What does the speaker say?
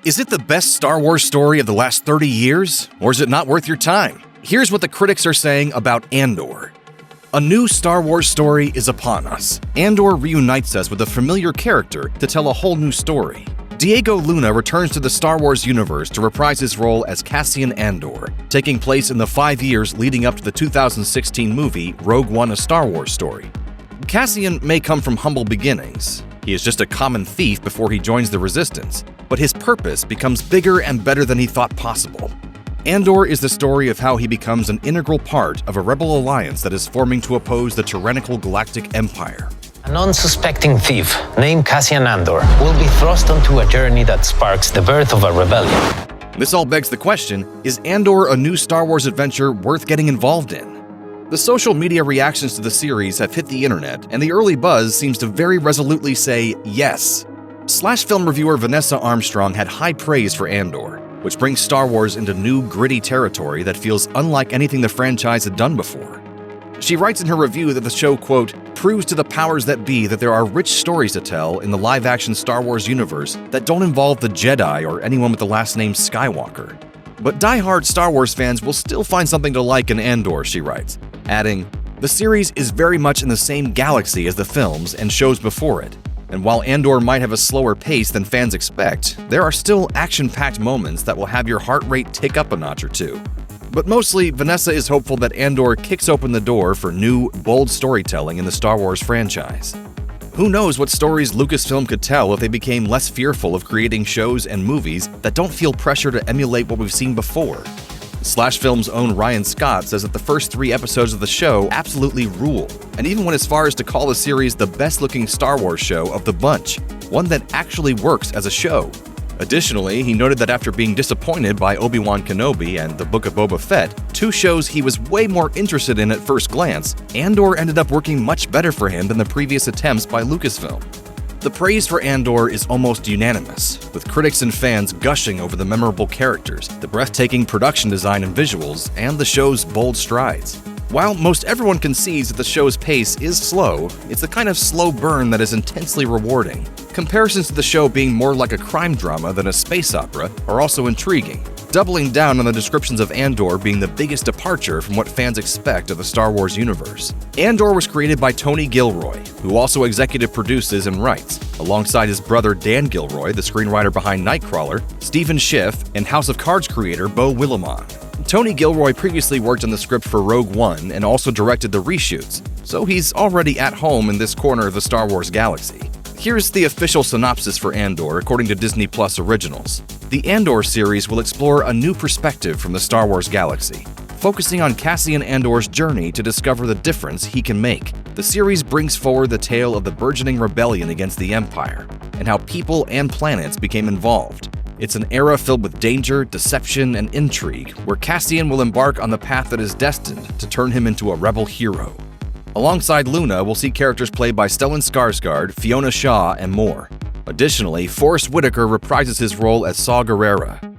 Is it the best Star Wars story of the last 30 years, or is it not worth your time? Here's what the critics are saying about Andor. A new Star Wars story is upon us. Andor reunites us with a familiar character to tell a whole new story. Diego Luna returns to the Star Wars universe to reprise his role as Cassian Andor, taking place in the 5 years leading up to the 2016 movie Rogue One: A Star Wars Story. Cassian may come from humble beginnings. He is just a common thief before he joins the Resistance, but his purpose becomes bigger and better than he thought possible. Andor is the story of how he becomes an integral part of a rebel alliance that is forming to oppose the tyrannical Galactic Empire. An unsuspecting thief named Cassian Andor will be thrust onto a journey that sparks the birth of a rebellion. This all begs the question, is Andor a new Star Wars adventure worth getting involved in? The social media reactions to the series have hit the internet, and the early buzz seems to very resolutely say yes. SlashFilm reviewer Vanessa Armstrong had high praise for Andor, which brings Star Wars into new, gritty territory that feels unlike anything the franchise had done before. She writes in her review that the show, quote, proves to the powers that be that there are rich stories to tell in the live-action Star Wars universe that don't involve the Jedi or anyone with the last name Skywalker. But die-hard Star Wars fans will still find something to like in Andor, she writes, adding, the series is very much in the same galaxy as the films and shows before it, and while Andor might have a slower pace than fans expect, there are still action-packed moments that will have your heart rate tick up a notch or two. But mostly, Vanessa is hopeful that Andor kicks open the door for new, bold storytelling in the Star Wars franchise. Who knows what stories Lucasfilm could tell if they became less fearful of creating shows and movies that don't feel pressure to emulate what we've seen before. SlashFilm's own Ryan Scott says that the first 3 episodes of the show absolutely rule, and even went as far as to call the series the best-looking Star Wars show of the bunch, one that actually works as a show. Additionally, he noted that after being disappointed by Obi-Wan Kenobi and The Book of Boba Fett, 2 shows he was way more interested in at first glance, Andor ended up working much better for him than the previous attempts by Lucasfilm. The praise for Andor is almost unanimous, with critics and fans gushing over the memorable characters, the breathtaking production design and visuals, and the show's bold strides. While most everyone concedes that the show's pace is slow, it's the kind of slow burn that is intensely rewarding. Comparisons to the show being more like a crime drama than a space opera are also intriguing, doubling down on the descriptions of Andor being the biggest departure from what fans expect of the Star Wars universe. Andor was created by Tony Gilroy, who also executive produces and writes, alongside his brother Dan Gilroy, the screenwriter behind Nightcrawler, Stephen Schiff, and House of Cards creator Beau Willimon. Tony Gilroy previously worked on the script for Rogue One and also directed the reshoots, so he's already at home in this corner of the Star Wars galaxy. Here's the official synopsis for Andor according to Disney Plus Originals. The Andor series will explore a new perspective from the Star Wars galaxy, focusing on Cassian Andor's journey to discover the difference he can make. The series brings forward the tale of the burgeoning rebellion against the Empire, and how people and planets became involved. It's an era filled with danger, deception, and intrigue, where Cassian will embark on the path that is destined to turn him into a rebel hero. Alongside Luna, we'll see characters played by Stellan Skarsgård, Fiona Shaw, and more. Additionally, Forrest Whitaker reprises his role as Saw Gerrera.